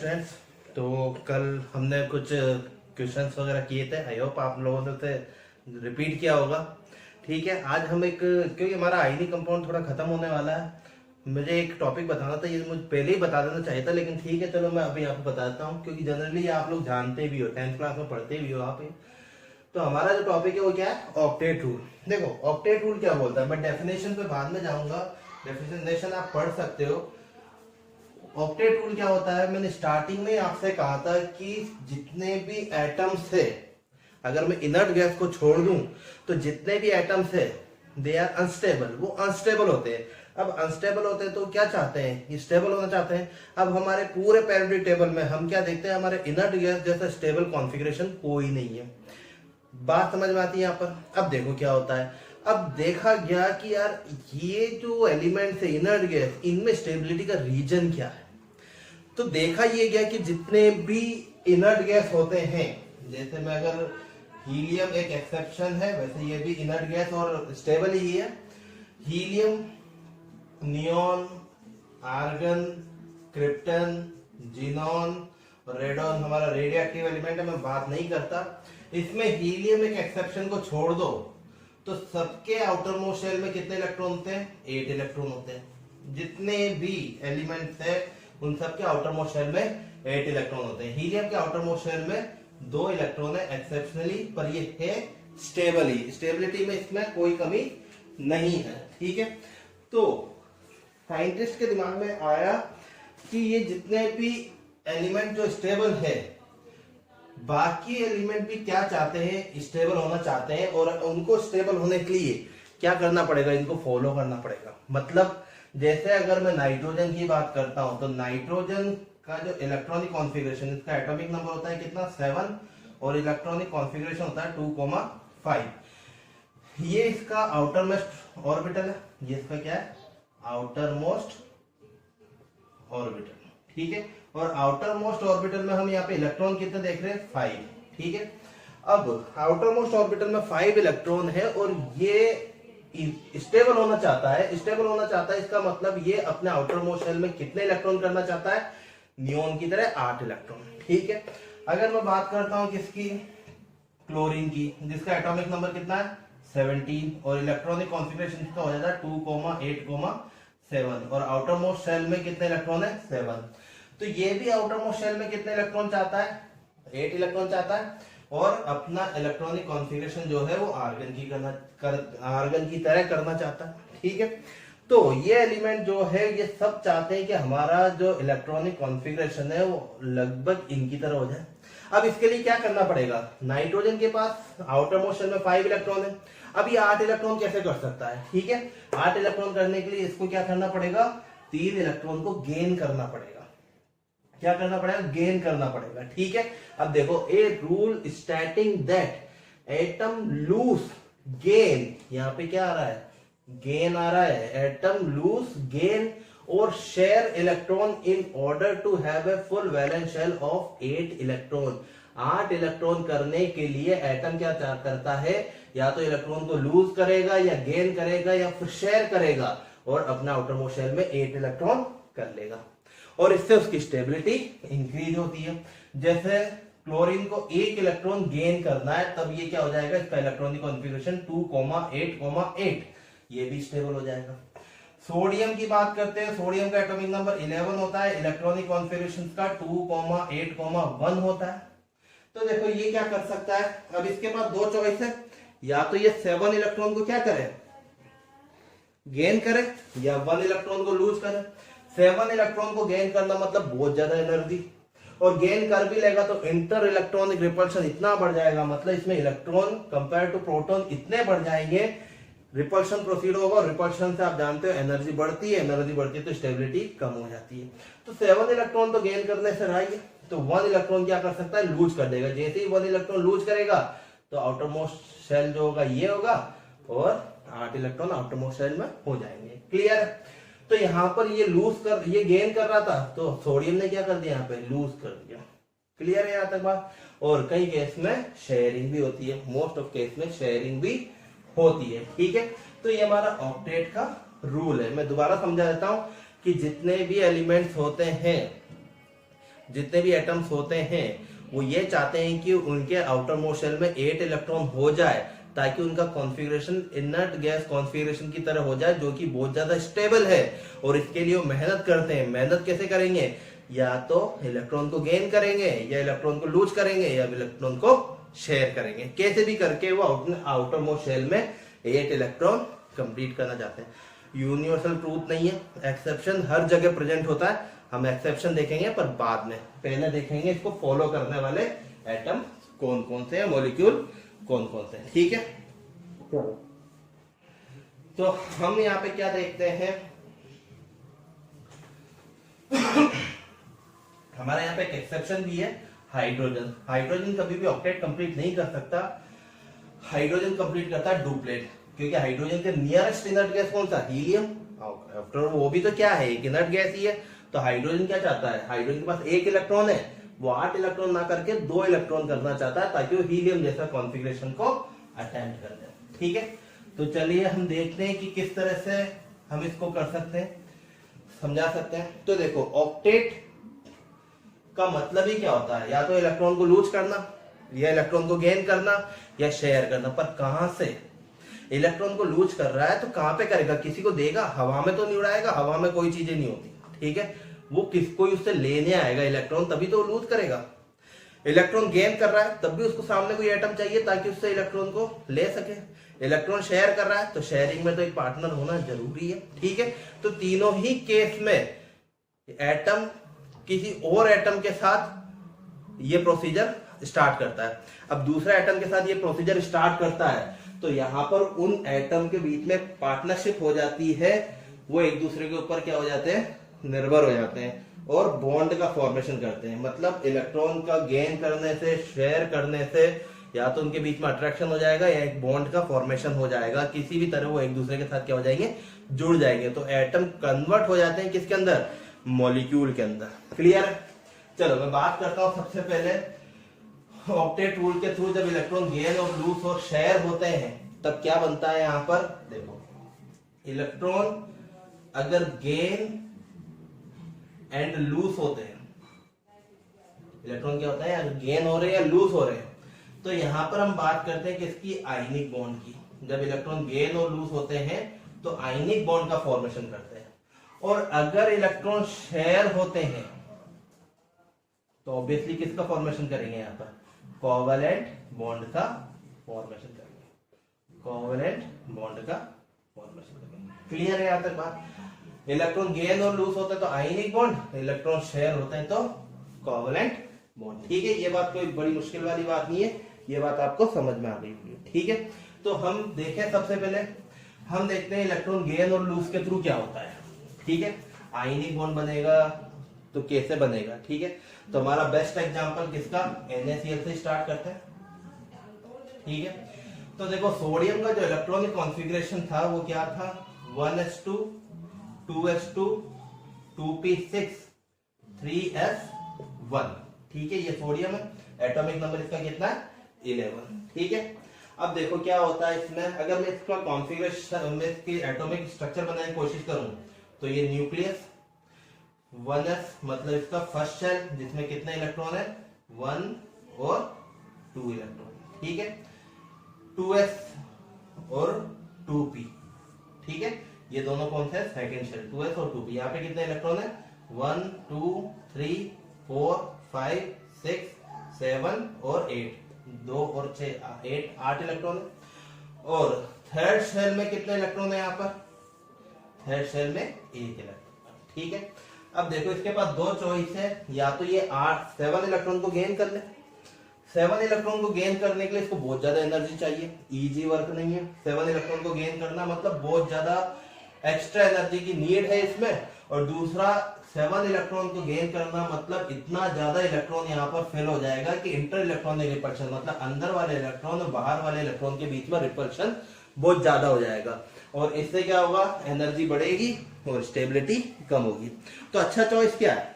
Students. तो कल हमने कुछ क्वेश्चंस वगैरह किए थे। आई होप आप लोगों ने उसे रिपीट किया होगा। ठीक है, आज हम क्योंकि हमारा आईडी कंपाउंड थोड़ा खत्म होने वाला है, मुझे एक टॉपिक बताना था। ये मुझे पहले ही बता देना चाहिए था, लेकिन ठीक है चलो मैं अभी आपको बताता हूँ, क्योंकि जनरली आप लोग जानते भी हो, 10th क्लास में पढ़ते भी हो आप ही। तो हमारा जो टॉपिक है वो क्या है, ऑक्टेट रूल। देखो ऑक्टेट रूल क्या बोलता है, मैं डेफिनेशन पे बाद में जाऊंगा, डेफिनेशन आप पढ़ सकते हो। ऑक्टेट रूल क्या होता है, मैंने स्टार्टिंग में आपसे कहा था कि जितने भी एटम्स है, अगर मैं इनर्ट गैस को छोड़ दूं तो जितने भी एटम्स है दे आर अनस्टेबल, वो अनस्टेबल होते हैं। अब अनस्टेबल होते हैं तो क्या चाहते हैं, स्टेबल होना चाहते हैं। अब हमारे पूरे पेरियोडिक टेबल में हम क्या देखते हैं, हमारे इनर्ट गैस जैसा स्टेबल कॉन्फ़िगरेशन कोई नहीं है। बात समझ में आती है यहाँ पर। अब देखो क्या होता है, अब देखा गया कि यार ये जो एलिमेंट्स है इनर्ट गैस, इनमें स्टेबिलिटी का रीजन क्या है। तो देखा ये गया कि जितने भी इनर्ट गैस होते हैं, जैसे मैं अगर हीलियम एक एक्सेप्शन है, वैसे ये भी इनर्ट गैस और स्टेबल ही है। Helium, neon, argon, krypton, xenon, radon हमारा रेडियो एक्टिव एलिमेंट है, मैं बात नहीं करता। इसमें हीलियम एक एक्सेप्शन को छोड़ दो तो सबके आउटर मोस्ट शेल में कितने इलेक्ट्रॉन होते हैं, 8 इलेक्ट्रॉन होते हैं। जितने भी एलिमेंट्स है उन सबके आउटर मोस्ट शेल में 8 इलेक्ट्रॉन होते हैं। हीलियम के आउटर मोस्ट शेल में 2 इलेक्ट्रॉन है एक्सेप्शनली, पर ये है स्टेबल ही, स्टेबिलिटी में इसमें कोई कमी नहीं है। ठीक है, तो साइंटिस्ट के दिमाग में आया कि ये जितने भी एलिमेंट जो स्टेबल है, बाकी एलिमेंट भी क्या चाहते हैं, स्टेबल होना चाहते हैं, और उनको स्टेबल होने के लिए क्या करना पड़ेगा, इनको फॉलो करना पड़ेगा। मतलब जैसे अगर मैं नाइट्रोजन की बात करता हूं तो नाइट्रोजन का जो इलेक्ट्रॉनिक कॉन्फ़िगरेशन, इसका एटॉमिक नंबर होता है कितना, 7, और इलेक्ट्रॉनिक कॉन्फ़िगरेशन होता है 2,5। ये इसका आउटर मोस्ट ऑर्बिटल है, ये इसका क्या है, आउटर मोस्ट ऑर्बिटल। ठीक है, और आउटर मोस्ट ऑर्बिटल में हम यहाँ पे इलेक्ट्रॉन कितने देख रहे हैं, 5। ठीक है, अब आउटर मोस्ट ऑर्बिटल में 5 इलेक्ट्रॉन है और ये स्टेबल होना चाहता है। स्टेबल होना चाहता है इसका मतलब ये अपने आउटर मोस्ट शेल में कितने इलेक्ट्रॉन करना चाहता है, नियॉन की तरह 8 इलेक्ट्रॉन। ठीक है, अगर मैं बात करता हूं किसकी, क्लोरीन की, जिसका एटॉमिक नंबर कितना है, 17, और इलेक्ट्रॉनिक कॉन्फ़िगरेशन इसका हो जाता है 2,8,7, और आउटर मोस्ट शेल में कितने इलेक्ट्रॉन है, 7। तो ये भी आउटर मोस्ट शेल में कितने इलेक्ट्रॉन चाहता है, 8 इलेक्ट्रॉन चाहता है, और अपना इलेक्ट्रॉनिक कॉन्फ़िगरेशन जो है वो आर्गन की तरह करना चाहता है। ठीक है, तो ये एलिमेंट जो है ये सब चाहते हैं कि हमारा जो इलेक्ट्रॉनिक कॉन्फ़िगरेशन है वो लगभग इनकी तरह हो जाए। अब इसके लिए क्या करना पड़ेगा, नाइट्रोजन के पास आउटर मोस्ट शेल में 5 इलेक्ट्रॉन है, अब ये 8 इलेक्ट्रॉन कैसे कर सकता है। ठीक है, 8 इलेक्ट्रॉन करने के लिए इसको क्या करना पड़ेगा, 3 इलेक्ट्रॉन को गेन करना पड़ेगा। क्या करना पड़ेगा, गेन करना पड़ेगा। ठीक है, अब देखो a rule stating that atom lose gain, यहाँ पे क्या आ रहा है, गेन आ रहा है, एटम लूज गेन और share electron in order to have a full valence shell of 8 electron. 8 electron करने के लिए एटम क्या करता है, या तो इलेक्ट्रॉन को लूज करेगा या गेन करेगा या फिर शेयर करेगा, और अपना आउटर मोस्ट शेल में 8 इलेक्ट्रॉन कर लेगा, और इससे उसकी स्टेबिलिटी इंक्रीज होती है। जैसे क्लोरीन को 1 इलेक्ट्रॉन गेन करना है, तब ये क्या हो जाएगा, इसका इलेक्ट्रॉनिक कॉन्फ़िगरेशन 2,8,8, ये भी स्टेबल हो जाएगा। सोडियम की बात करते हैं, सोडियम का एटॉमिक नंबर 11 होता है, इलेक्ट्रॉनिक कॉन्फ़िगरेशन का 2,8,1 होता है। तो देखो ये क्या कर सकता है, अब इसके पास 2 चॉइस है, या तो ये 7 इलेक्ट्रॉन को क्या करे, गेन करे, या 1 इलेक्ट्रॉन को लूज करे। 7 इलेक्ट्रॉन को गेन करना मतलब बहुत ज्यादा एनर्जी, और गेन कर भी लेगा तो इंटर इलेक्ट्रॉनिक रिपल्शन इतना बढ़ जाएगा, मतलब इसमें इलेक्ट्रॉन कंपेयर टू प्रोटॉन इतने बढ़ जाएंगे, रिपल्शन प्रोसीड होगा, और रिपल्शन से आप जानते हो एनर्जी बढ़ती है, एनर्जी बढ़ती है तो स्टेबिलिटी कम हो जाती है। तो 7 इलेक्ट्रॉन तो गेन करने से रहा ही, तो 1 इलेक्ट्रॉन क्या कर सकता है, लूज कर देगा। जैसे ही 1 इलेक्ट्रॉन लूज करेगा तो आउटर मोस्ट शेल जो होगा ये होगा, और 8 इलेक्ट्रॉन आउटर मोस्ट शेल में हो जाएंगे। क्लियर है, तो यहाँ पर ये गेन कर रहा था, तो सोडियम ने क्या कर दिया, यहाँ पे लूज कर दिया। क्लियर है यहाँ तक बात। और कई केस में शेयरिंग भी होती है, मोस्ट ऑफ केस में शेयरिंग भी होती है। ठीक है, तो ये हमारा ऑक्टेट का रूल है। मैं दोबारा समझा देता हूं कि जितने भी एलिमेंट्स होते हैं जितने भी एटम्स होते हैं वो ये चाहते हैं कि उनके आउटर मोस्ट शेल में 8 इलेक्ट्रॉन हो जाए, ताकि उनका कॉन्फ़िगरेशन इनर्ट गैस कॉन्फ़िगरेशन की तरह हो जाए, जो कि बहुत ज्यादा स्टेबल है। और इसके लिए वो मेहनत करते हैं। मेहनत कैसे करेंगे? या तो इलेक्ट्रॉन को गेन करेंगे, या इलेक्ट्रॉन को लूज करेंगे, या इलेक्ट्रॉन को शेयर करेंगे। कैसे भी करके वो आउटर मोस्ट शेल में 8 इलेक्ट्रॉन कंप्लीट करना चाहते हैं। यूनिवर्सल ट्रूथ नहीं है, एक्सेप्शन हर जगह प्रेजेंट होता है। हम एक्सेप्शन देखेंगे पर बाद में, पहले देखेंगे इसको फॉलो करने वाले एटम कौन कौन से हैं, मॉलिक्यूल कौन कौन से हैं। ठीक है, तो हम यहाँ पे क्या देखते हैं, हमारे यहाँ पे एक एक्सेप्शन भी है, हाइड्रोजन। हाइड्रोजन कभी भी ऑक्टेट कंप्लीट नहीं कर सकता, हाइड्रोजन कंप्लीट करता है डुप्लेट, क्योंकि हाइड्रोजन के नियरेस्ट इनर्ट गैस कौन सा? हीलियम। आफ्टर वो भी तो क्या है, एक इनर्ट गैस ही है। तो हाइड्रोजन क्या चाहता है? हाइड्रोजन के पास 1 इलेक्ट्रॉन है, वो 8 इलेक्ट्रॉन ना करके 2 इलेक्ट्रॉन करना चाहता है, ताकि वो हीलियम जैसा कॉन्फ़िगरेशन को अटेम्प्ट कर दे। ठीक है, तो चलिए हम देखते हैं कि किस तरह से हम इसको कर सकते हैं, समझा सकते हैं। तो देखो, ऑक्टेट का मतलब ही क्या होता है? या तो इलेक्ट्रॉन को लूज करना, या इलेक्ट्रॉन को गेन करना, या शेयर करना। पर कहां से? इलेक्ट्रॉन को लूज कर रहा है तो कहां पे करेगा? किसी को देगा? हवा में तो नहीं उड़ाएगा, हवा में कोई चीजें नहीं होती। ठीक है, वो किसको उससे लेने आएगा इलेक्ट्रॉन, तभी तो लूज करेगा। इलेक्ट्रॉन गेन कर रहा है तब भी उसको सामने कोई एटम चाहिए ताकि उससे इलेक्ट्रॉन को ले सके। इलेक्ट्रॉन शेयर कर रहा है तो शेयरिंग में तो एक पार्टनर होना जरूरी है। ठीक है, तो तीनों ही केस में एटम किसी और एटम के साथ ये प्रोसीजर स्टार्ट करता है। अब दूसरा एटम के साथ ये प्रोसीजर स्टार्ट करता है तो यहां पर उन एटम के बीच में पार्टनरशिप हो जाती है, वो एक दूसरे के ऊपर क्या हो जाते हैं? निर्भर हो जाते हैं और बॉन्ड का फॉर्मेशन करते हैं। मतलब इलेक्ट्रॉन का गेन करने से, शेयर करने से या तो उनके बीच में अट्रैक्शन हो जाएगा या एक बॉन्ड का फॉर्मेशन हो जाएगा। किसी भी तरह वो एक दूसरे के साथ क्या हो जाएंगे? जुड़ जाएंगे। तो एटम कन्वर्ट हो जाते हैं किसके अंदर? मॉलिक्यूल के अंदर। क्लियर है? चलो मैं बात करता हूं सबसे पहले ऑक्टेट रूल के थ्रू जब इलेक्ट्रॉन गेन और लूज और शेयर होते हैं तब क्या बनता है। यहां पर देखो, इलेक्ट्रॉन अगर गेन एंड लूज होते हैं, इलेक्ट्रॉन क्या होता है? अगर गेन हो रहे हैं या लूज हो रहे हैं, तो यहां पर हम बात करते हैं किसकी? आयनिक बॉन्ड की। जब इलेक्ट्रॉन गेन और लूज होते हैं तो आयनिक बॉन्ड का फॉर्मेशन करते हैं। और अगर इलेक्ट्रॉन शेयर होते हैं तो ऑब्वियसली किसका फॉर्मेशन करेंगे? यहां पर कोवैलेंट बॉन्ड का फॉर्मेशन करेंगे। कोवैलेंट बॉन्ड का फॉर्मेशन करेंगे। क्लियर है यहां तक बात? इलेक्ट्रॉन गेन और लूज होते हैं तो आयनिक बॉन्ड, इलेक्ट्रॉन शेयर होते हैं तो कोवैलेंट बॉन्ड। ठीक है, ये बात कोई बड़ी मुश्किल वाली बात नहीं है, ये बात आपको समझ में आ गई होगी। ठीक है, तो हम देखें, सबसे पहले हम देखते हैं इलेक्ट्रॉन गेन और लूज के थ्रू क्या होता है। ठीक है, आयनिक बॉन्ड बनेगा तो कैसे बनेगा? ठीक है, तो हमारा बेस्ट एग्जांपल किसका? NaCl से स्टार्ट करते हैं। ठीक है, तो देखो सोडियम का जो इलेक्ट्रॉनिक कॉन्फ़िगरेशन था वो क्या था? 1s2 2s2 2p6 3s1। ठीक है, ये सोडियम है। एटॉमिक नंबर इसका कितना है? 11। ठीक है, अब देखो क्या होता है इसमें। अगर मैं इसका कॉन्फ़िगरेशन में इसकी एटॉमिक स्ट्रक्चर बनाने की कोशिश करूं तो ये न्यूक्लियस 1s मतलब इसका फर्स्ट शेल जिसमें कितने इलेक्ट्रॉन है? 1 और 2 इलेक्ट्रॉन। ठीक है, 2s और 2p। ठीक है, ये दोनों कौन से? सेकंड शेल 2s और 2p। यहाँ पे कितने इलेक्ट्रॉन है? 1 2 3 4 5 6 7 और 8। 2 और 6 8 इलेक्ट्रॉन है। और थर्ड शेल में कितने इलेक्ट्रॉन है? यहाँ पर थर्ड शेल में 1 इलेक्ट्रॉन। ठीक है, अब देखो इसके पास दो चॉइस है, या तो ये 7 इलेक्ट्रॉन को गेन कर ले। 7 इलेक्ट्रॉन को गेन करने के लिए इसको बहुत ज्यादा एनर्जी चाहिए, इजी वर्क नहीं है। 7 इलेक्ट्रॉन को गेन करना मतलब बहुत ज्यादा एक्स्ट्रा एनर्जी की नीड है इसमें। और दूसरा 7 इलेक्ट्रॉन को गेन करना मतलब इतना ज्यादा इलेक्ट्रॉन यहाँ पर फिल हो जाएगा कि इंटर इलेक्ट्रॉनिक रिपल्शन मतलब अंदर वाले इलेक्ट्रॉन और बाहर वाले इलेक्ट्रॉन के बीच में रिपल्शन बहुत ज्यादा हो जाएगा। और इससे क्या होगा? एनर्जी बढ़ेगी और स्टेबिलिटी कम होगी। तो अच्छा चॉइस क्या है?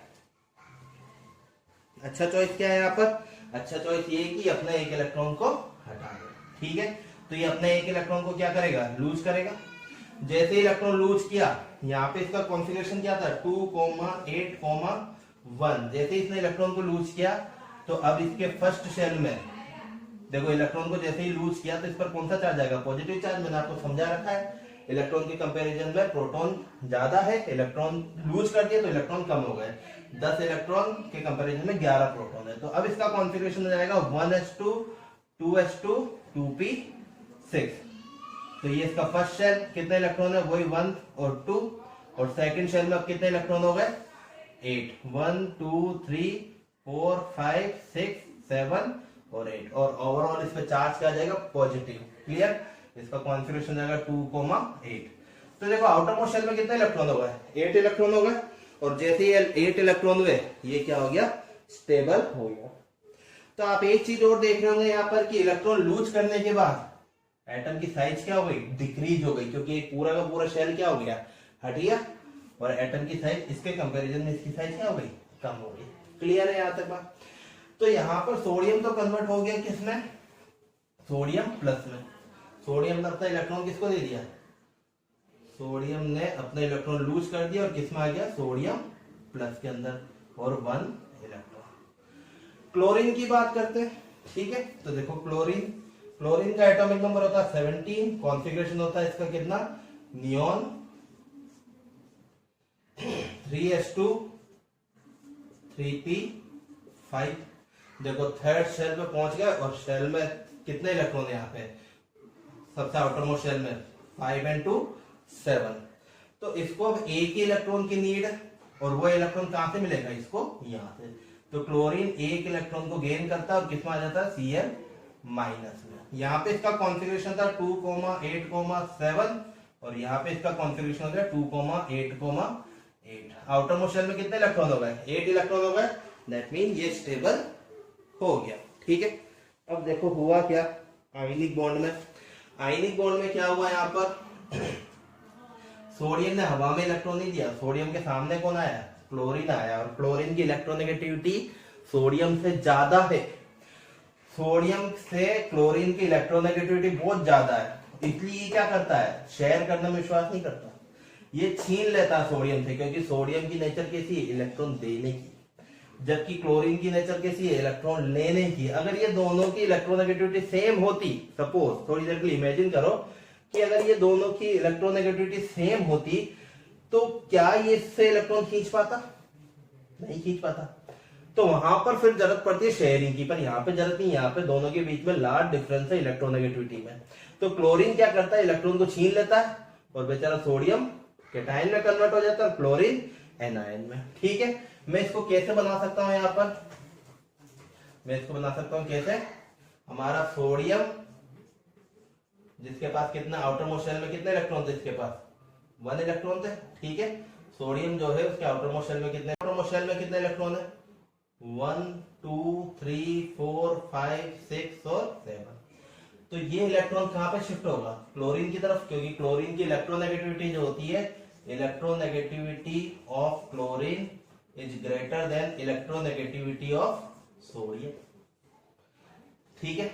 अच्छा चॉइस क्या है यहाँ पर? अच्छा चॉइस ये है कि अपने 1 इलेक्ट्रॉन को हटा दे। ठीक है, तो ये अपने 1 इलेक्ट्रॉन को क्या करेगा? लूज करेगा। जैसे इलेक्ट्रॉन लूज किया, यहाँ पे इसका कॉन्फ़िगरेशन क्या था? 2, 8, 1। जैसे इसने इलेक्ट्रॉन को लूज किया तो अब इसके फर्स्ट शेल में देखो, इलेक्ट्रॉन को जैसे ही लूज किया तो इस पर कौन सा चार्ज आएगा? Positive charge. मैंने आपको समझा रखा है इलेक्ट्रॉन के कंपैरिजन में प्रोटॉन ज्यादा है, इलेक्ट्रॉन लूज कर दिया तो इलेक्ट्रॉन कम हो गए। 10 इलेक्ट्रॉन के कंपैरिजन में 11 प्रोटॉन है। तो अब इसका कॉन्फ़िगरेशन हो जाएगा 1s2 2s2 2p6। तो ये इसका फर्स्ट शेल, कितने इलेक्ट्रॉन है? वही 1 और 2। और सेकंड शेल में अब कितने इलेक्ट्रॉन हो गए? 8। 1 2 3 4 5 6 7 और 8। और ओवरऑल इस पे चार्ज क्या जाएगा? पॉजिटिव। क्लियर? इसका कॉन्फ़िगरेशन जाएगा 2,8। तो देखो आउटर मोस्ट शेल में कितने इलेक्ट्रॉन हो गए? 8 इलेक्ट्रॉन हो गए। और जैसे ही 8 इलेक्ट्रॉन हुए ये क्या हो गया? स्टेबल हो गया। तो आप एक चीज और देख रहे होंगे यहाँ पर कि इलेक्ट्रॉन लूज करने के बाद एटम की साइज क्या हो गई? डिक्रीज हो गई, क्योंकि एक पूरा का पूरा शेल क्या हो गया? हट गया। और एटम की साइज इसके कंपैरिजन में इसकी साइज क्या हो गई? कम हो गई। क्लियर है यहाँ तक बात? तो यहाँ पर सोडियम तो कन्वर्ट हो गया किसमें? सोडियम प्लस में। सोडियम ने अपना इलेक्ट्रॉन किसको दे दिया? सोडियम ने अपना इलेक्ट्रॉन लूज कर दिया और किसमें आ गया? सोडियम प्लस के अंदर, और 1 इलेक्ट्रॉन। क्लोरीन की बात करते हैं। ठीक है, तो देखो क्लोरीन का एटॉमिक नंबर होता है 17। कॉन्फ़िगरेशन होता है इसका कितना? Neon 3s2 3p5। देखो थर्ड शेल पे पहुंच गया और शेल में कितने इलेक्ट्रॉन है? यहाँ पे सबसे आउटर मोस्ट शेल में 5 and 2 7। तो इसको अब एक ही इलेक्ट्रॉन की नीड है, और वो इलेक्ट्रॉन कहां से मिलेगा? इसको यहां से। तो क्लोरीन एक इलेक्ट्रॉन को गेन करता है और किसमें आ जाता है? Cl माइनस में। यहाँ पे इसका कॉन्फ़िगरेशन था 2,8,7 और यहाँ पे इसका कॉन्फ़िगरेशन हो गया 2,8,8। आउटर मोस्ट शेल में कितने इलेक्ट्रॉन हो गए? 8 इलेक्ट्रॉन हो गए। दैट मीन ये स्टेबल हो गया। ठीक है, अब देखो हुआ क्या आयनिक बॉन्ड में। आयनिक बॉन्ड में क्या हुआ? यहाँ पर सोडियम ने हवा में इलेक्ट्रॉन नहीं दिया, सोडियम के सामने कौन आया? क्लोरीन आया। और क्लोरीन की इलेक्ट्रोनेगेटिविटी सोडियम से ज्यादा है। सोडियम से क्लोरीन की इलेक्ट्रोनेगेटिविटी बहुत ज्यादा है, इसलिए ये क्या करता है? शेयर करने में विश्वास नहीं करता, ये छीन लेता है सोडियम से, क्योंकि सोडियम की नेचर कैसी है? इलेक्ट्रॉन देने की, जबकि क्लोरीन की नेचर कैसी है? इलेक्ट्रॉन लेने की। अगर ये दोनों की इलेक्ट्रोनेगेटिविटी सेम होती, सपोज थोड़ी देर के लिए इमेजिन करो कि अगर ये दोनों की इलेक्ट्रोनेगेटिविटी सेम होती तो क्या ये इससे इलेक्ट्रॉन खींच पाता? नहीं खींच पाता। तो वहां पर फिर जरूरत पड़ती है शेयरिंग की, पर यहाँ पे जरूरत नहीं। यहाँ पे दोनों के बीच में लार्ज डिफरेंस है इलेक्ट्रोनेगेटिविटी में। तो क्लोरीन क्या करता है? इलेक्ट्रॉन को छीन लेता है और बेचारा सोडियम कैटायन में कन्वर्ट हो जाता है, क्लोरीन एनायन में। ठीक है, मैं इसको कैसे बना सकता हूं? यहाँ पर मैं इसको बना सकता हूं कैसे? हमारा सोडियम जिसके पास कितना आउटर मोस्ट शेल में कितने इलेक्ट्रॉन थे? इसके पास 1 इलेक्ट्रॉन थे। ठीक है, सोडियम जो है उसके आउटर मोस्ट शेल में कितने? आउटर मोस्ट शेल में कितने इलेक्ट्रॉन है? 1 2 3 4 5 6 और 7। तो ये इलेक्ट्रॉन कहां पे शिफ्ट होगा? क्लोरीन की तरफ, क्योंकि क्लोरीन की इलेक्ट्रोनेगेटिविटी जो होती है, electronegativity of chlorine is greater than electronegativity of sodium. ठीक है,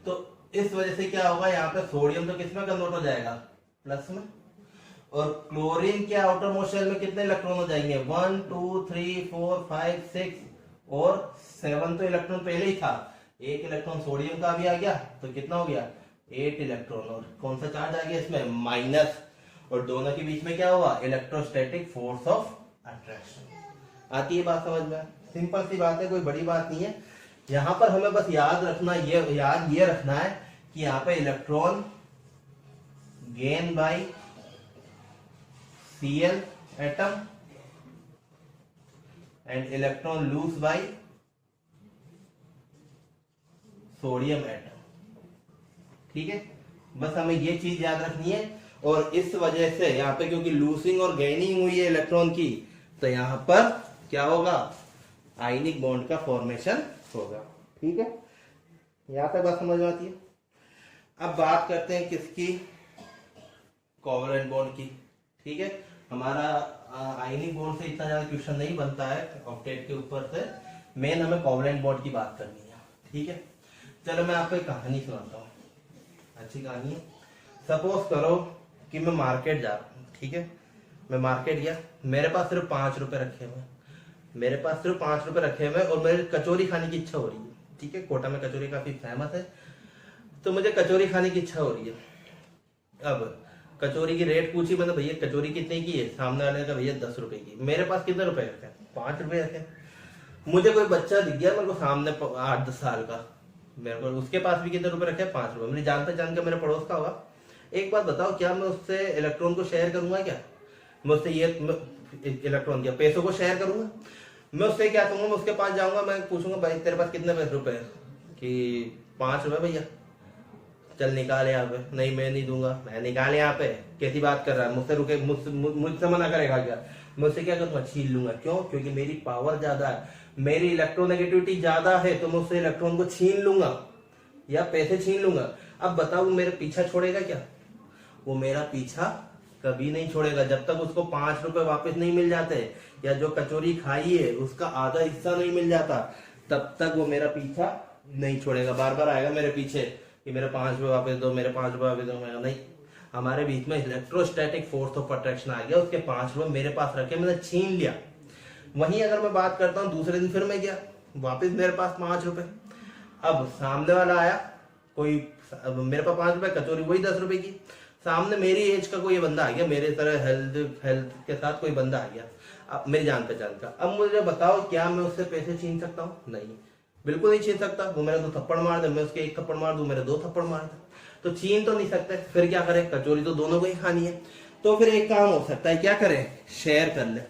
तो इस वजह से क्या होगा? यहाँ पे सोडियम तो किसमें कन्वर्ट हो जाएगा? प्लस में। और क्लोरीन के आउटर मोस्ट शेल में कितने इलेक्ट्रॉन हो जाएंगे? 1 2 3 4 5 6 और 7 तो इलेक्ट्रॉन पहले ही था। एक इलेक्ट्रॉन सोडियम का भी आ गया, तो कितना हो गया? 8 इलेक्ट्रॉन। और कौन सा चार्ज आ गया इसमें? माइनस। और दोनों के बीच में क्या हुआ? Electrostatic force of attraction. आती है बात समझ में? सिंपल सी बात है, कोई बड़ी बात नहीं है। यहां पर हमें बस याद रखना है कि यहाँ पे electron gain by Cl atom and electron lose by sodium atom. ठीक है, बस हमें ये चीज याद रखनी है। और इस वजह से यहाँ पे क्योंकि लूसिंग और गेनिंग हुई है इलेक्ट्रॉन की, तो यहाँ पर क्या होगा? आयनिक बॉन्ड का फॉर्मेशन होगा। ठीक है, यहां तक बात समझ में आती है। अब बात करते हैं किसकी? कोवलेंट बॉन्ड की। ठीक है, हमारा आयनिक बॉन्ड से इतना ज्यादा क्वेश्चन नहीं बनता है ऑक्टेट के ऊपर से, मेन हमें कोवलेंट बॉन्ड की बात करनी है। ठीक है, चलो मैं आपको एक कहानी सुनाता हूँ, अच्छी कहानी है। सपोज करो कि मैं मार्केट जा रहा हूँ। ठीक है, मैं मार्केट गया, मेरे पास सिर्फ 5 रुपए रखे हुए हैं। मेरे पास सिर्फ 5 रुपए रखे हुए हैं और मेरे कचौरी खाने की इच्छा हो रही है। ठीक है, कोटा में कचौरी काफी फेमस है, तो मुझे कचौरी खाने की इच्छा हो रही है। अब कचौरी की रेट पूछी मैंने, भैया कचौरी कितने की है? सामने वाले का भैया 10 रुपए की। मेरे पास कितने रुपए रखे? 5 रुपए रखे। मुझे कोई बच्चा दिख गया मेरे को सामने 8-10 साल का, मेरे को उसके पास भी कितने रुपए रखे? 5 रुपए। मेरी जान पहचान का मेरे पड़ोस का होगा। एक बात बताओ, क्या मैं उससे इलेक्ट्रॉन को शेयर करूंगा? क्या मैं उससे ये इलेक्ट्रॉन क्या पैसों को शेयर करूंगा? मैं उससे क्या कहूंगा, मैं उसके पास जाऊंगा, मैं पूछूंगा भाई तेरे पास कितने रुपए हैं? कि 5 रुपए भैया। चल निकाल यहाँ पे। नहीं मैं नहीं दूंगा। मैं निकाल यहाँ पे। कैसी बात कर रहा है? मुझसे रुके, मुझसे मना करेगा क्या? मैं उससे क्या करूंगा? छीन लूंगा। क्यों? क्योंकि मेरी पावर ज्यादा है, मेरी इलेक्ट्रोनेगेटिविटी ज्यादा है, तो मैं उससे इलेक्ट्रॉन को छीन लूंगा या पैसे छीन लूंगा। अब बताओ मेरे पीछा छोड़ेगा क्या? वो मेरा पीछा कभी नहीं छोड़ेगा जब तक उसको 5 रुपए वापस नहीं मिल जाते, या जो कचौरी खाई है उसका आधा हिस्सा नहीं मिल जाता, तब तक वो मेरा पीछा नहीं छोड़ेगा। बार बार आएगा मेरे पीछे कि मेरे 5 रुपए वापस दो, मेरे 5 रुपए वापस दो। मैं नहीं, हमारे बीच में इलेक्ट्रोस्टैटिक फोर्स ऑफ अट्रैक्शन आ गया। उसके 5 रुपए मेरे पास रखे, मैंने छीन लिया। वहीं अगर मैं बात करता हूँ दूसरे दिन फिर मैं गया, वापस मेरे पास 5 रुपए। अब सामने वाला आया कोई, मेरे पास 5 रुपए, कचौरी वही 10 रुपए की। सामने मेरी एज का कोई बंदा आ गया, मेरे तरह हेल्थ के साथ कोई बंदा आ गया, अब मेरी जान पहचान का। अब मुझे बताओ, क्या मैं उससे पैसे छीन सकता हूँ? नहीं, बिल्कुल नहीं छीन सकता। वो मेरे 2 थप्पड़ मार दे, मैं उसके 1 थप्पड़ मार दूं, मेरे 2 थप्पड़ मार दे, तो छीन तो नहीं सकते। फिर क्या करें? कचौरी तो दोनों को ही खानी है। तो फिर एक काम हो सकता है, क्या करें? शेयर कर ले।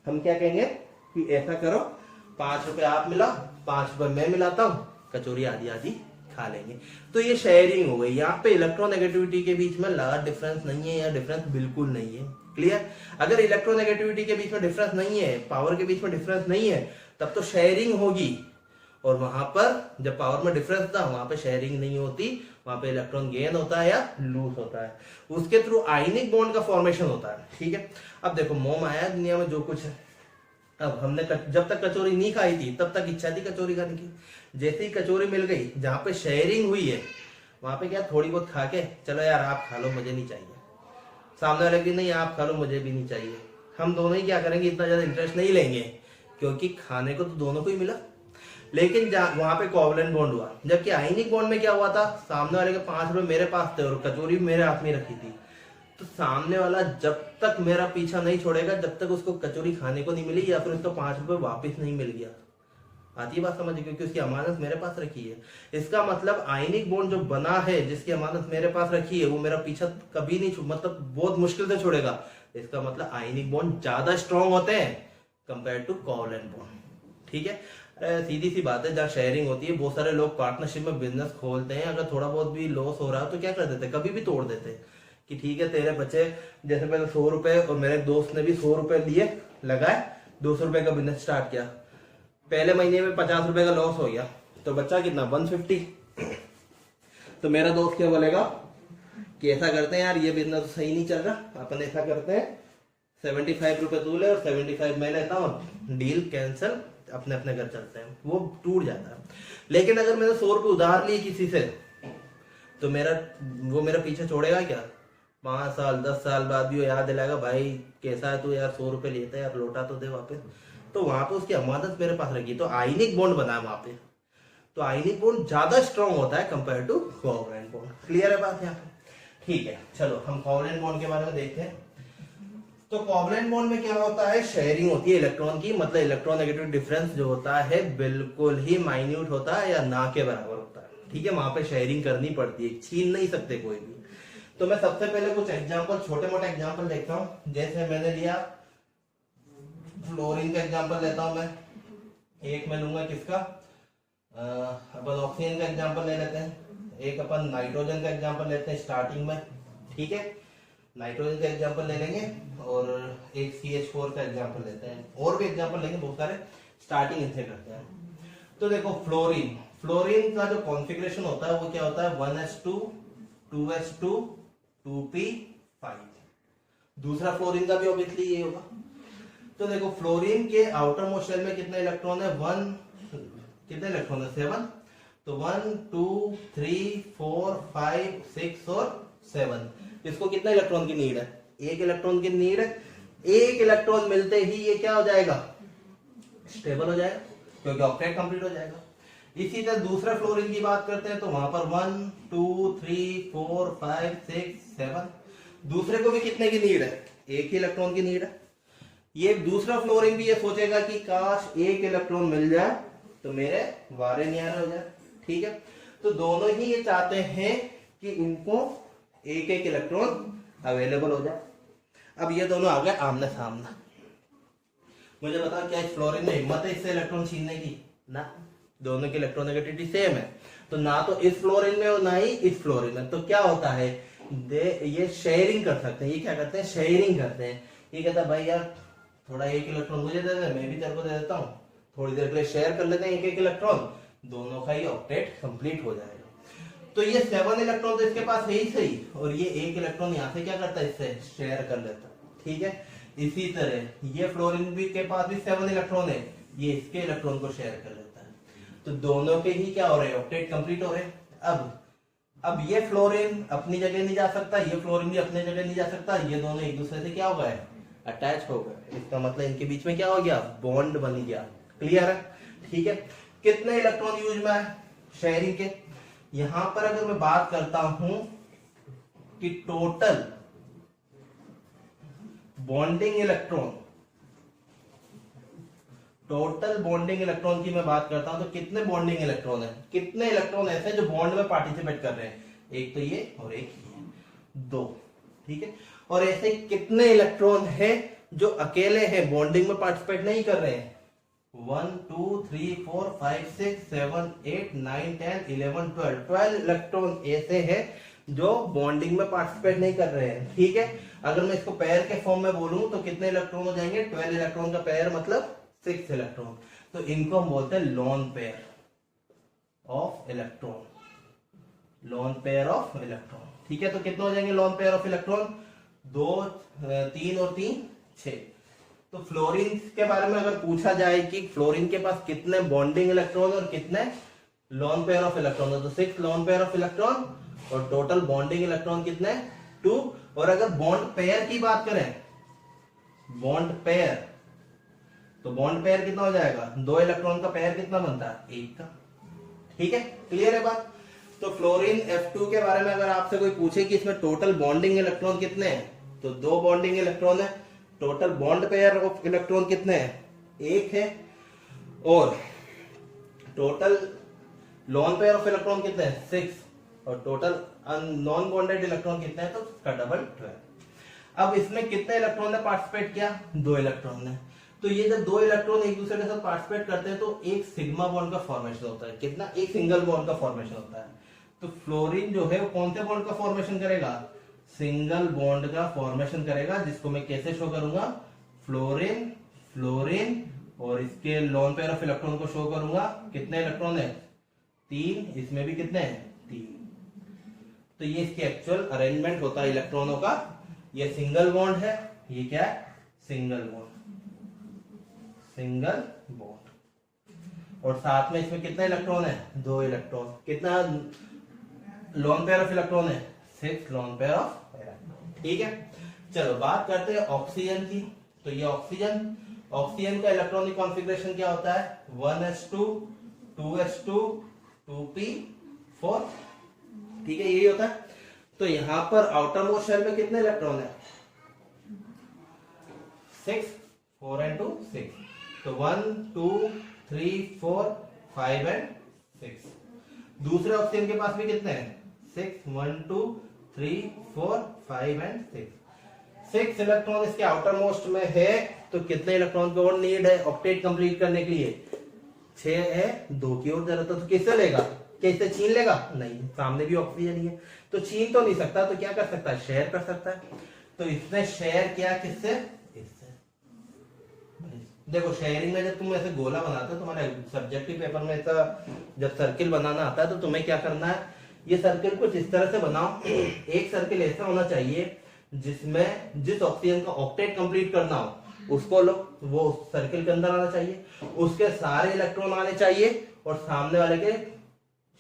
हम क्या कहेंगे कि ऐसा करो, 5 रुपए आप मिलाओ, 5 रुपए मैं मिलाता हूँ, कचौरी आधी आधी खा लेंगे। तो ये शेयरिंग हो गई। यहाँ पे इलेक्ट्रोनेगेटिविटी के बीच में लार्ज डिफरेंस नहीं है, या डिफरेंस बिल्कुल नहीं है। क्लियर? अगर इलेक्ट्रोनेगेटिविटी के बीच में डिफरेंस नहीं है, पावर के बीच में डिफरेंस नहीं है, तब तो शेयरिंग होगी। और वहां पर जब पावर में डिफरेंस था, वहां पे शेयरिंग नहीं होती, वहां पे इलेक्ट्रॉन गेन होता है या लूज होता है। उसके थ्रू आयनिक बॉन्ड का फॉर्मेशन होता है। ठीक है, अब देखो मोम आया दुनिया में जो कुछ है। अब हमने जब तक कचौरी नहीं खाई थी तब तक इच्छा थी कचौरी खाने की। जैसे ही कचौरी मिल गई, जहां पे शेयरिंग हुई है, वहां पे क्या थोड़ी बहुत खा के चलो यार आप खा लो मुझे नहीं चाहिए, सामने वाले की नहीं आप खा लो मुझे भी नहीं चाहिए, हम दोनों ही क्या करेंगे, इतना ज्यादा इंटरेस्ट नहीं लेंगे, क्योंकि खाने को तो दोनों को ही मिला। लेकिन वहां पे कोवलेंट बॉन्ड हुआ। जबकि आयनिक बॉन्ड में क्या हुआ था, सामने वाले के 5 रुपए मेरे पास थे और कचौरी मेरे हाथ में रखी थी, तो सामने वाला जब तक मेरा पीछा नहीं छोड़ेगा, जब तक उसको कचौरी खाने को नहीं मिली या फिर उसको 5 रुपए वापिस नहीं मिल गया। आती है बात समझ? क्योंकि उसकी अमानत मेरे पास रखी है। इसका मतलब आयनिक बॉन्ड जो बना है, जिसकी अमानत मेरे पास रखी है, वो मेरा पीछा कभी नहीं मतलब बहुत मुश्किल से छोड़ेगा। इसका मतलब आयनिक बॉन्ड ज्यादा स्ट्रॉन्ग होते हैं कंपेयर टू कोवलेंट बॉन्ड। ठीक है, सीधी सी बात है, जहाँ शेयरिंग होती है, बहुत सारे लोग पार्टनरशिप में बिजनेस खोलते हैं, अगर थोड़ा बहुत भी लॉस हो रहा है तो क्या कर देते हैं, कभी भी तोड़ देते हैं कि ठीक है तेरे बच्चे, जैसे मैंने 100 रुपए और मेरे दोस्त ने भी 100 रुपए लिए, लगाए, 200 रुपए का बिजनेस स्टार्ट किया, पहले महीने में 50 रुपए का लॉस हो गया, तो बच्चा कितना 150। तो मेरा दोस्त क्या बोलेगा कि ऐसा करते हैं यार ये बिजनेस सही नहीं चल रहा, अपन ऐसा करते हैं 75 रुपए तू ले और 75 मैं लेता हूँ, डील कैंसिल, अपने अपने घर चलते हैं। वो टूट जाता है। लेकिन अगर मैंने 100 रुपए उधार लिए किसी से, तो वो मेरा पीछे छोड़ेगा क्या? 5 साल 10 साल बाद भी वो याद दिलाएगा, भाई कैसा है तू यार, 100 रुपए लेता है यार, लौटा तो दे वापस। तो वहां पे उसकी अमानत मेरे पास रखी, तो आयनिक बॉन्ड बना है वहां पे। तो आयनिक बॉन्ड ज्यादा स्ट्रॉन्ग होता है compare to covalent bond. Clear है बात यहाँ पे? ठीक है, चलो हम कोवलेंट बॉन्ड के बारे में देखते हैं। तो कोवलेंट बॉन्ड में क्या होता है, शेयरिंग होती है इलेक्ट्रॉन की, मतलब इलेक्ट्रॉन नेगेटिव डिफरेंस जो होता है बिल्कुल ही माइन्यूट होता है या ना के बराबर होता है। ठीक है, वहां पे शेयरिंग करनी पड़ती है, छीन नहीं सकते कोई भी। तो मैं सबसे पहले कुछ एग्जांपल, छोटे मोटे एग्जांपल देखता हूं। जैसे मैंने लिया फ्लोरीन का एग्जांपल लेता हूं मैं, एक मैं लूंगा किसका, अपन ऑक्सीजन का एग्जांपल ले लेते हैं, एक अपन नाइट्रोजन का एग्जांपल लेते हैं स्टार्टिंग में। ठीक है, नाइट्रोजन का एग्जांपल ले लेंगे और एक CH4 का एग्जांपल लेते हैं, और भी एग्जांपल लेंगे बहुत सारे, स्टार्टिंग इनसे करते हैं। तो देखो फ्लोरीन का जो कॉन्फ़िगरेशन होता है वो क्या होता है, 1s2 2s2 2p5। दूसरा फ्लोरीन का भी ऑब्वियसली ये होगा। तो देखो फ्लोरीन के आउटर मोस्ट शेल में कितने इलेक्ट्रॉन है, कितने इलेक्ट्रॉन है, 7। तो 1 2 3 4 5 6 और 7। इसको कितना इलेक्ट्रॉन की नीड है, 1 इलेक्ट्रॉन की नीड है। 1 इलेक्ट्रॉन मिलते ही ये क्या हो जाएगा, स्टेबल हो जाएगा क्योंकि ऑक्टेट कंप्लीट हो जाएगा। इसी तरह दूसरे फ्लोरीन की बात करते हैं तो वहां पर 1 2 3 4 5 6 7, दूसरे को भी कितने की नीड है, एक ही इलेक्ट्रॉन की नीड है। ये दूसरा फ्लोरीन भी ये सोचेगा कि काश एक इलेक्ट्रॉन मिल जाए तो मेरे वारे न्यारे हो जाए, ठीक है। तो दोनों ही ये चाहते हैं कि इनको एक एक इलेक्ट्रॉन अवेलेबल हो जाए। अब ये दोनों आ गए आमने सामने। मुझे बताओ क्या इस फ्लोरीन में हिम्मत है इससे इलेक्ट्रॉन छीनने की? ना, दोनों की इलेक्ट्रोनेगेटिविटी सेम है, तो ना तो इस फ्लोरीन में और ना ही इस फ्लोरीन में। तो क्या होता है, ये शेयरिंग कर सकते हैं। ये क्या करते हैं, शेयरिंग करते हैं। ये कहता है भाई यार थोड़ा एक इलेक्ट्रॉन मुझे दे दे, मैं भी तेरे को दे देता हूँ, थोड़ी देर के लिए शेयर कर लेते हैं एक एक इलेक्ट्रॉन, दोनों का ही ऑक्टेट कंप्लीट हो जाएगा। तो ये 7 इलेक्ट्रॉन तो इसके पास है ही सही, और ये एक इलेक्ट्रॉन यहाँ से क्या करता है, इससे शेयर कर लेता है, ठीक है। इसी तरह ये फ्लोरीन भी के पास भी 7 इलेक्ट्रॉन है, ये इसके इलेक्ट्रॉन को शेयर कर लेता है, तो दोनों के ही क्या हो रहे हैं, ऑक्टेट कंप्लीट हो रहे हैं। अब ये फ्लोरीन अपनी जगह नहीं जा सकता, ये फ्लोरीन भी अपनी जगह नहीं जा सकता, ये दोनों एक दूसरे से क्या हो गए, अटैच हो गए। इसका मतलब इनके बीच में क्या हो गया, बॉन्ड बन गया। क्लियर है, ठीक है। कितने इलेक्ट्रॉन यूज में है शेयरिंग के? यहां पर अगर मैं बात करता हूं कि total bonding electron, total bonding electron की मैं बात करता हूं तो कितने बॉन्डिंग इलेक्ट्रॉन है, कितने इलेक्ट्रॉन ऐसे जो बॉन्ड में पार्टिसिपेट कर रहे हैं, एक तो ये और एक ये, 2, ठीक है। और ऐसे कितने इलेक्ट्रॉन है जो अकेले हैं, बॉन्डिंग में पार्टिसिपेट नहीं कर रहे हैं, 1 2 3 4 5 6 7 8 9 10 11 12 इलेक्ट्रॉन ऐसे हैं जो बॉन्डिंग में पार्टिसिपेट नहीं कर रहे हैं, ठीक है। अगर मैं इसको पेयर के फॉर्म में बोलूं तो कितने इलेक्ट्रॉन हो जाएंगे, 12 इलेक्ट्रॉन का पेयर मतलब 6 इलेक्ट्रॉन। तो इनको हम बोलते हैं lone pair of electron, lone pair of electron, ठीक है। तो कितने हो जाएंगे लोन पेयर ऑफ इलेक्ट्रॉन, 2 3 और 3 6। तो फ्लोरीन के बारे में अगर पूछा जाए कि फ्लोरीन के पास कितने बॉन्डिंग इलेक्ट्रॉन और कितने लोन पेयर ऑफ इलेक्ट्रॉन है, तो 6 लोन पेयर ऑफ इलेक्ट्रॉन और टोटल बॉन्डिंग इलेक्ट्रॉन कितने, 2। और अगर बॉन्ड पेयर की बात करें, बॉन्ड पेयर, तो बॉन्ड पेयर कितना हो जाएगा, 2 इलेक्ट्रॉन का पेयर कितना बनता है, 1 का, ठीक है। क्लियर है बात। तो फ्लोरीन F2 के बारे में अगर आपसे कोई पूछे कि इसमें टोटल बॉन्डिंग इलेक्ट्रॉन कितने हैं, तो 2 बॉन्डिंग इलेक्ट्रॉन है, total bond pair of electron कितने हैं, 1 है, और total lone pair of electron कितने हैं, 6, और टोटल नॉन बॉन्डेड इलेक्ट्रॉन कितने हैं, तो उसका डबल 12। अब इसमें कितने इलेक्ट्रॉन ने पार्टिसिपेट किया, 2 इलेक्ट्रॉन ने। तो ये जब 2 इलेक्ट्रॉन एक दूसरे के साथ पार्टिसिपेट करते हैं तो एक सिग्मा बॉन्ड का फॉर्मेशन होता है, कितना, एक सिंगल बॉन्ड का फॉर्मेशन होता है। तो फ्लोरीन जो है वो कौन से बॉन्ड का फॉर्मेशन करेगा, सिंगल बॉन्ड का फॉर्मेशन करेगा, जिसको मैं कैसे शो करूंगा, फ्लोरीन फ्लोरीन, और इसके लोन पेयर ऑफ इलेक्ट्रॉन को शो करूंगा, कितने इलेक्ट्रॉन है, 3, इसमें भी कितने हैं, 3। तो ये इसकी एक्चुअल अरेंजमेंट होता है इलेक्ट्रॉनों का। ये सिंगल बॉन्ड है, ये क्या है, सिंगल बॉन्ड, सिंगल बॉन्ड, और साथ में इसमें कितने इलेक्ट्रॉन है, 2 इलेक्ट्रॉन। कितना लोन पेयर ऑफ इलेक्ट्रॉन है, 6 लोन पेयर ऑफ इलेक्ट्रॉन, ठीक है। चलो बात करते हैं ऑक्सीजन की। तो ये ऑक्सीजन, ऑक्सीजन का इलेक्ट्रॉनिक कॉन्फ़िगरेशन क्या होता है, 1s2 2s2 2p4, ठीक है, यही होता है। तो यहां पर आउटर मोस्ट शेल में कितने इलेक्ट्रॉन है, 6, 4 and 2 6, तो 1 2 3 4 5 and 6। दूसरे ऑक्सीजन के पास भी कितने हैं, 6 1 2 3 4 5 and 6। 6 इलेक्ट्रॉन इसके आउटर मोस्ट में है, तो कितने इलेक्ट्रॉन की और नीड है ऑक्टेट कंप्लीट करने के लिए, 6 है, 2 की और जरूरत है। तो किससे लेगा, क्या इससे छीन लेगा, नहीं, सामने भी ऑक्सीजन ही है, तो छीन तो नहीं सकता, तो क्या कर सकता है, शेयर कर सकता है। तो इसने शेयर किया किससे, इससे। देखो शेयरिंग में जब तुम ऐसे गोला बनाते हो, तुम्हारे सब्जेक्टिव पेपर में ऐसा जब सर्किल बनाना आता है तो तुम्हें क्या करना है, ये सर्किल कुछ इस तरह से बनाओ। एक सर्किल ऐसा होना चाहिए जिसमें जिस ऑक्सीजन का ऑक्टेट कंप्लीट करना हो उसको लो, वो सर्किल के अंदर आना चाहिए, उसके सारे इलेक्ट्रॉन आने चाहिए, और सामने वाले के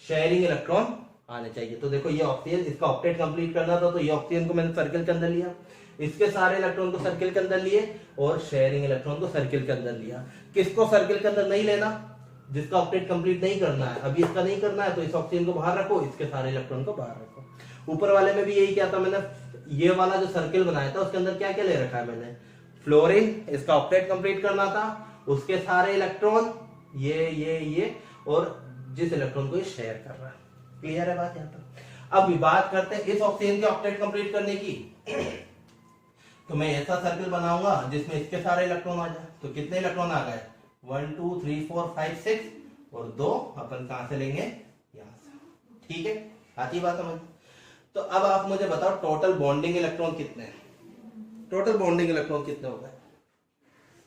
शेयरिंग इलेक्ट्रॉन आने चाहिए। तो देखो ये ऑक्सीजन, इसका ऑक्टेट कंप्लीट करना था, तो ये ऑक्सीजन को मैंने सर्किल के अंदर लिया, इसके सारे इलेक्ट्रॉन को सर्किल के अंदर लिए और शेयरिंग इलेक्ट्रॉन को सर्किल के अंदर लिया। किसको सर्किल के अंदर नहीं लेना? जिसका ऑक्टेट कंप्लीट नहीं करना है। अभी इसका नहीं करना है तो इस ऑक्सीजन को बाहर रखो, इसके सारे इलेक्ट्रॉन को बाहर रखो। ऊपर वाले में भी यही किया था मैंने, ये वाला जो सर्किल बनाया था उसके अंदर क्या क्या ले रखा है मैंने, फ्लोरीन, इसका ऑक्टेट कंप्लीट करना था, उसके सारे इलेक्ट्रॉन ये और जिस इलेक्ट्रॉन को ये शेयर कर रहा है। क्लियर है बात यहाँ पर? अब बात करते हैं इस ऑक्सीजन के ऑक्टेट कंप्लीट करने की। तो मैं ऐसा सर्किल बनाऊंगा जिसमें इसके सारे इलेक्ट्रॉन आ जाए। तो कितने इलेक्ट्रॉन आ गए? 1 2 3 4 5 6 और 2 अपन कहां से लेंगे? यहां से। ठीक है, आती बात समझ? तो अब आप मुझे बताओ टोटल बॉन्डिंग इलेक्ट्रॉन कितने हैं? टोटल बॉन्डिंग इलेक्ट्रॉन कितने हो गए?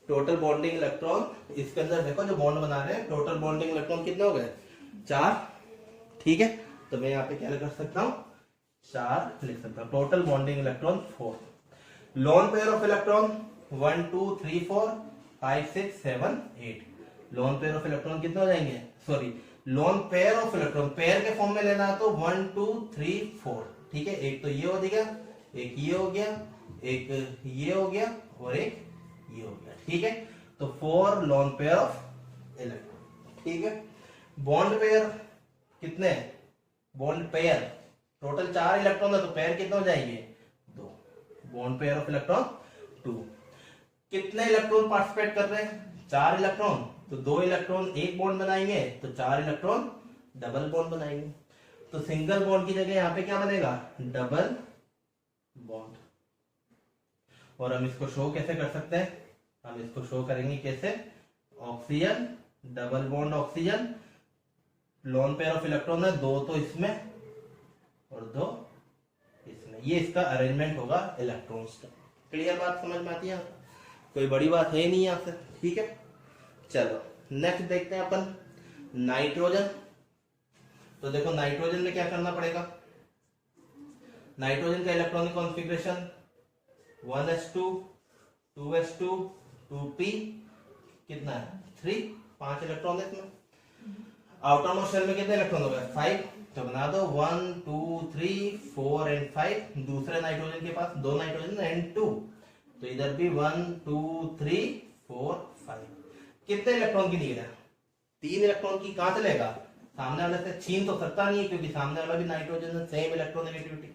टोटल बॉन्डिंग इलेक्ट्रॉन इसके अंदर देखो जो बॉन्ड बना रहे हैं, टोटल बॉन्डिंग इलेक्ट्रॉन कितने हो गए? 4। ठीक है, तो मैं यहाँ पे क्या कर सकता हूँ? 4 लिख सकता हूँ। Total bonding electron 4। Lone pair of electron 1 2 3 4 5 6 7 8। Lone pair of electron कितने हो जाएंगे? Sorry, lone pair of electron pair के फॉर्म में लेना है तो 1 2 3 4। ठीक है, एक तो ये हो गया, एक ये हो गया, एक ये हो गया और एक ये हो गया। ठीक है, तो 4 लोन पेयर ऑफ इलेक्ट्रॉन। ठीक है, बॉन्ड पेयर कितने हैं? बॉन्ड पेयर टोटल 4 इलेक्ट्रॉन है तो पेयर कितने हो जाएंगे? 2। Bond pair of electron 2। कितने इलेक्ट्रॉन पार्टिसिपेट कर रहे हैं? 4 इलेक्ट्रॉन, तो 2 इलेक्ट्रॉन एक बॉन्ड बनाएंगे तो 4 इलेक्ट्रॉन डबल बॉन्ड बनाएंगे। तो सिंगल बॉन्ड की जगह यहां पे क्या बनेगा? Double bond. और हम इसको शो कैसे कर सकते हैं? हम इसको शो करेंगे कैसे? Oxygen, double bond oxygen, lone pair of electron है 2 तो इसमें और 2 इसमें। ये इसका अरेंजमेंट होगा इलेक्ट्रॉन्स का। क्लियर बात समझ में आती है? कोई बड़ी बात है नहीं यहाँ से। ठीक है, चलो नेक्स्ट देखते हैं अपन नाइट्रोजन। तो देखो नाइट्रोजन में क्या करना पड़ेगा? नाइट्रोजन का electronic configuration 1s2 2s2 2p कितना है? 3, 5 इलेक्ट्रॉन है इसमें। आउटर मोस्ट शेल में कितने इलेक्ट्रॉन हो गए? 5। तो बना दो 1 2 3 4 एंड 5। दूसरे नाइट्रोजन के पास 2 नाइट्रोजन एंड 2, तो इधर भी 1 2 3 4 5। कितने इलेक्ट्रॉन की नीड है? 3 इलेक्ट्रॉन की। कहां चलेगा? सामने वाले से छीन तो सकता नहीं है क्योंकि सामने वाला भी नाइट्रोजन है, सेम इलेक्ट्रोनेगेटिविटी।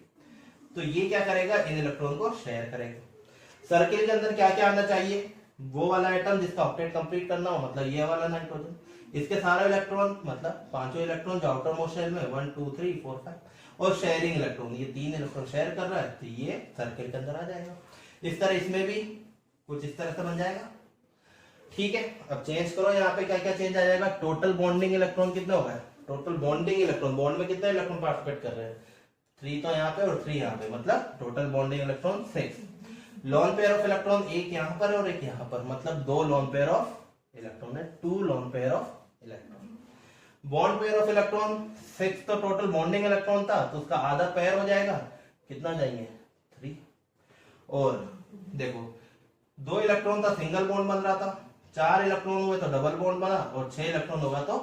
तो ये क्या करेगा? इन इलेक्ट्रॉन को शेयर करेगा। सर्किल के अंदर क्या क्या आना चाहिए? वो वाला एटम जिसका ऑक्टेट कंप्लीट करना हो, मतलब ये वाला नाइट्रोजन, इसके सारे इलेक्ट्रॉन मतलब 5 इलेक्ट्रॉन जो आउटर मोस्ट शेल में 1 2 3 4 5 और शेयरिंग इलेक्ट्रॉन, ये 3 इलेक्ट्रॉन शेयर कर रहा है तो ये सर्किल के अंदर आ जाएगा। इस तरह इसमें भी कुछ इस तरह से बन जाएगा। ठीक है, अब चेंज करो यहाँ पे क्या क्या चेंज आ जाएगा? टोटल बॉन्डिंग इलेक्ट्रॉन कितने हो गए? टोटल बॉन्डिंग इलेक्ट्रॉन, बॉन्ड में कितने इलेक्ट्रॉन पार्टिसिपेट कर रहे हैं? 3 तो यहाँ पे और 3 यहाँ पे, मतलब total bonding electron 6। Lone pair of electron एक यहाँ पर और एक यहाँ पर, मतलब 2 लोन पेयर ऑफ इलेक्ट्रॉन है, 2 lone pair of electron. Bond pair of electron 6 तो टोटल बॉन्डिंग इलेक्ट्रॉन था तो उसका आधा पेयर हो जाएगा, कितना जाएंगे? 3। और देखो 2 इलेक्ट्रॉन था, सिंगल बॉन्ड बन रहा था, 4 इलेक्ट्रॉन हुए तो डबल बॉन्ड बना और 6 इलेक्ट्रॉन होगा तो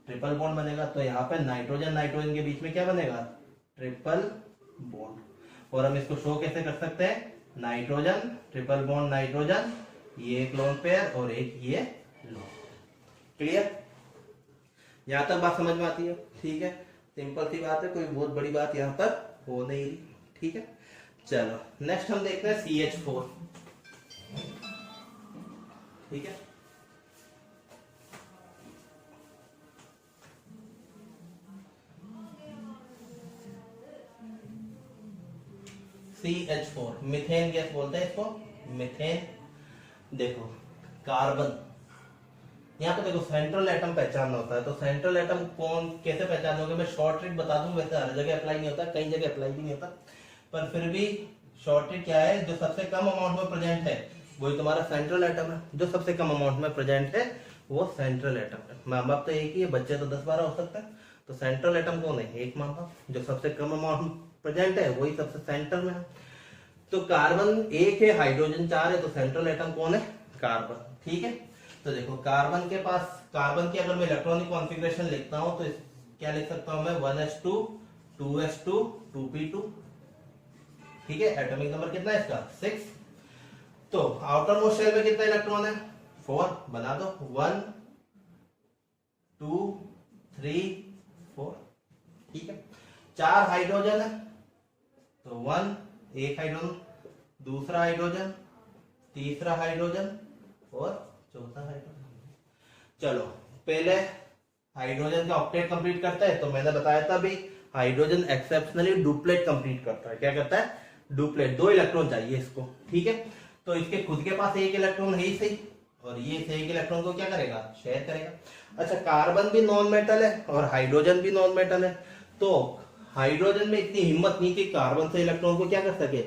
ट्रिपल बॉन्ड बनेगा। तो यहाँ पे नाइट्रोजन नाइट्रोजन के बीच में क्या बनेगा? Triple bond. और हम इसको शो कैसे कर सकते हैं? नाइट्रोजन ट्रिपल बॉन्ड नाइट्रोजन, ये एक लोन पेयर और एक ये लोन। क्लियर? यहां तक बात समझ में आती है? ठीक है, सिंपल सी बात है, कोई बहुत बड़ी बात यहाँ पर हो नहीं रही। ठीक है, चलो नेक्स्ट हम देखते हैं CH4। ठीक है, CH4 मीथेन गैस बोलते हैं इसको, मीथेन। देखो कार्बन, यहाँ पे देखो सेंट्रल एटम पहचानना होता है, तो सेंट्रल एटम कौन कैसे पहचानोगे? मैं शॉर्ट ट्रिक बता दूं, वैसे हर जगह अप्लाई नहीं होता, कई जगह अप्लाई भी नहीं होता, पर फिर भी शॉर्ट ट्रिक क्या है? जो सबसे कम अमाउंट में प्रेजेंट है वही तुम्हारा सेंट्रल एटम है। जो सबसे कम अमाउंट में प्रेजेंट है वो सेंट्रल एटम है। माँ बाप तो एक ही है, बच्चे तो 10-12 हो सकते हैं, तो सेंट्रल एटम कौन है? एक माँ बाप। जो सबसे कम अमाउंट प्रेजेंट है वही सबसे सेंटर में है। तो कार्बन 1 है, हाइड्रोजन 4 है, तो सेंट्रल एटम कौन है? कार्बन। ठीक है, तो देखो कार्बन के पास, कार्बन की अगर मैं इलेक्ट्रॉनिक कॉन्फ़िगरेशन लिखता हूं तो क्या लिख सकता हूं मैं? 1s2 2s2 2p2। ठीक है, एटॉमिक नंबर कितना है इसका 6। तो आउटर मोस्ट शेल में कितना इलेक्ट्रॉन है 4, बना दो 1 2 3 4, ठीक है। 4 हाइड्रोजन है तो 1 एक हाइड्रोजन, दूसरा हाइड्रोजन, तीसरा हाइड्रोजन और चौथा हाइड्रोजन। चलो पहले हाइड्रोजन का ऑक्टेट कंप्लीट करता है, तो मैंने बताया था भी हाइड्रोजन एक्सेप्शनली डुप्लेट कंप्लीट करता है। क्या करता है डुप्लेट, 2 इलेक्ट्रॉन चाहिए इसको, ठीक है। तो इसके खुद के पास एक इलेक्ट्रॉन है ही सही, और ये इस एक इलेक्ट्रॉन को क्या करेगा शेयर करेगा। अच्छा कार्बन भी नॉन मेटल है और हाइड्रोजन भी नॉन मेटल है, तो हाइड्रोजन में इतनी हिम्मत नहीं कि कार्बन से इलेक्ट्रॉन को क्या कर सके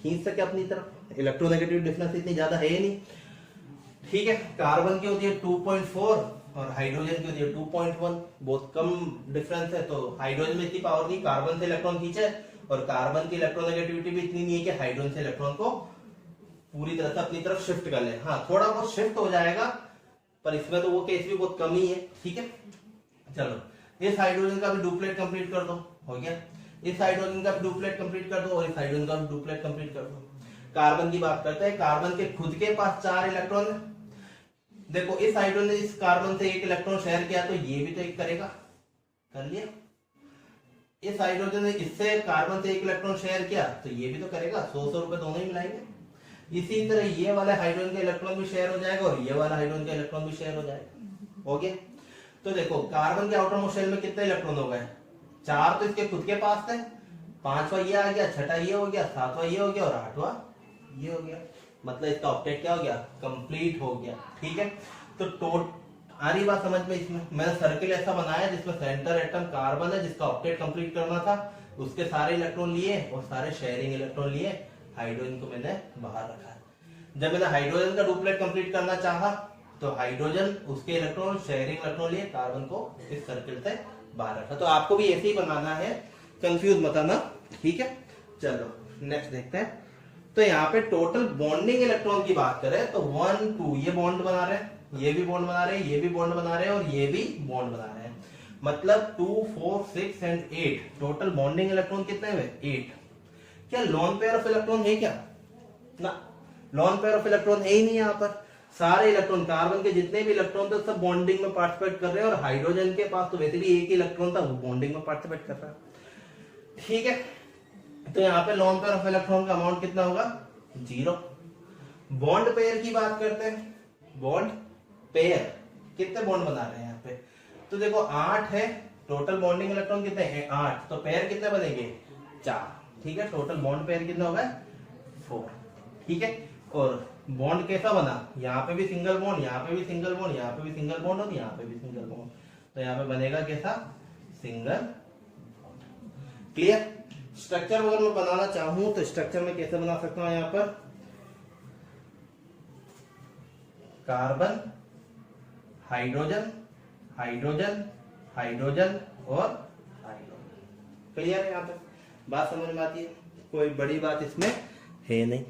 खींच सके अपनी तरफ, इलेक्ट्रोनेगेटिव डिफरेंस इतनी ज्यादा है ही नहीं, ठीक है। कार्बन की होती है 2.4 और हाइड्रोजन की होती है 2.1, बहुत कम डिफरेंस है। तो हाइड्रोजन में इतनी पावर नहीं कार्बन से इलेक्ट्रॉन खींचे, और कार्बन की इलेक्ट्रोनेगेटिविटी भी इतनी नहीं है कि हाइड्रोजन से इलेक्ट्रॉन को पूरी तरह से अपनी तरफ शिफ्ट कर ले। हाँ थोड़ा बहुत शिफ्ट हो जाएगा, पर इसमें तो वो केस भी बहुत कम ही है, ठीक है। चलो इस हाइड्रोजन का भी डुप्लेट कंप्लीट कर दो, हो गया। इस हाइड्रोजन का भी डुप्लेट कंप्लीट कर दो और इस हाइड्रोजन का भी डुप्लेट कंप्लीट कर दो। कार्बन की बात करते हैं, कार्बन के खुद के पास 4 इलेक्ट्रॉन है। देखो इस हाइड्रोजन ने इस कार्बन से एक इलेक्ट्रॉन शेयर किया तो ये भी तो एक करेगा, कर लिया। इस हाइड्रोजन ने इससे कार्बन से एक इलेक्ट्रॉन शेयर किया तो ये भी तो करेगा, 100 रुपए दोनों ही मिलाएंगे। इसी तरह ये वाला हाइड्रोजन का इलेक्ट्रॉन भी शेयर हो जाएगा और ये वाला हाइड्रोजन का इलेक्ट्रॉन भी शेयर हो जाएगा, हो गया। तो देखो कार्बन के आउटर मोस्ट शेल में कितने इलेक्ट्रॉन हो गए 4, तो इसके खुद के पास थे, 5वां ये आ गया, 6वां ये हो गया, 7वां ये हो गया और 8वां ये हो गया। मतलब इसका ऑक्टेट क्या हो गया कंप्लीट हो गया, ठीक है। तो आ रही बात समझ में, इसमें मैंने सर्किल ऐसा बनाया जिसमें सेंटर एटम कार्बन है जिसका ऑक्टेट कंप्लीट करना था, उसके सारे इलेक्ट्रॉन लिए और सारे शेयरिंग इलेक्ट्रॉन लिए, हाइड्रोजन को मैंने बाहर रखा है। जब मैंने हाइड्रोजन का डुप्लेट कंप्लीट करना चाहा तो हाइड्रोजन उसके इलेक्ट्रॉन शेयरिंग इलेक्ट्रॉन लिए, कार्बन को इस सर्किल से बाहर रखा। तो आपको भी ऐसे ही बनाना है, कंफ्यूज मत आना, ठीक है। चलो नेक्स्ट देखते हैं। तो यहाँ पे टोटल बॉन्डिंग इलेक्ट्रॉन की बात करें तो 1 2 ये बॉन्ड बना रहे हैं, ये भी बॉन्ड बना रहे हैं, ये भी बॉन्ड बना रहे हैं और ये भी बॉन्ड बना रहे हैं। मतलब 2 4 6 एंड 8 टोटल बॉन्डिंग इलेक्ट्रॉन कितने हुए 8। क्या लॉन पेयर ऑफ इलेक्ट्रॉन है क्या ना, लॉन पेयर ऑफ इलेक्ट्रॉन है ही नहीं। यहाँ पर सारे इलेक्ट्रॉन कार्बन के जितने भी इलेक्ट्रॉन थे सब बॉन्डिंग में पार्टिसिपेट कर रहे हैं, और हाइड्रोजन के पास तो वैसे भी एक ही इलेक्ट्रॉन था वो बॉन्डिंग में पार्टिसिपेट कर रहा है, ठीक है। तो यहाँ पे लॉन पेयर ऑफ इलेक्ट्रॉन का अमाउंट कितना होगा 0। बॉन्ड पेयर की बात करते हैं, बॉन्ड पेयर कितने बॉन्ड बना रहे हैं यहाँ पे, तो देखो 8 है, टोटल बॉन्डिंग इलेक्ट्रॉन कितने हैं 8, तो पेयर कितने बनेंगे 4, ठीक है। टोटल बॉन्ड पेयर कितना होगा 4, ठीक है। और बॉन्ड कैसा बना, यहाँ पे भी सिंगल बॉन्ड, यहाँ पे भी सिंगल बॉन्ड, यहाँ पे भी सिंगल बॉन्ड और यहाँ पे भी सिंगल बॉन्ड, तो यहाँ पे बनेगा कैसा सिंगल। क्लियर। स्ट्रक्चर अगर मैं बनाना चाहूं तो स्ट्रक्चर में कैसे बना सकता हूं, यहाँ पर कार्बन हाइड्रोजन हाइड्रोजन हाइड्रोजन और हाइड्रोजन। क्लियर है, यहाँ तक बात समझ में आती है, कोई बड़ी बात इसमें है नहीं।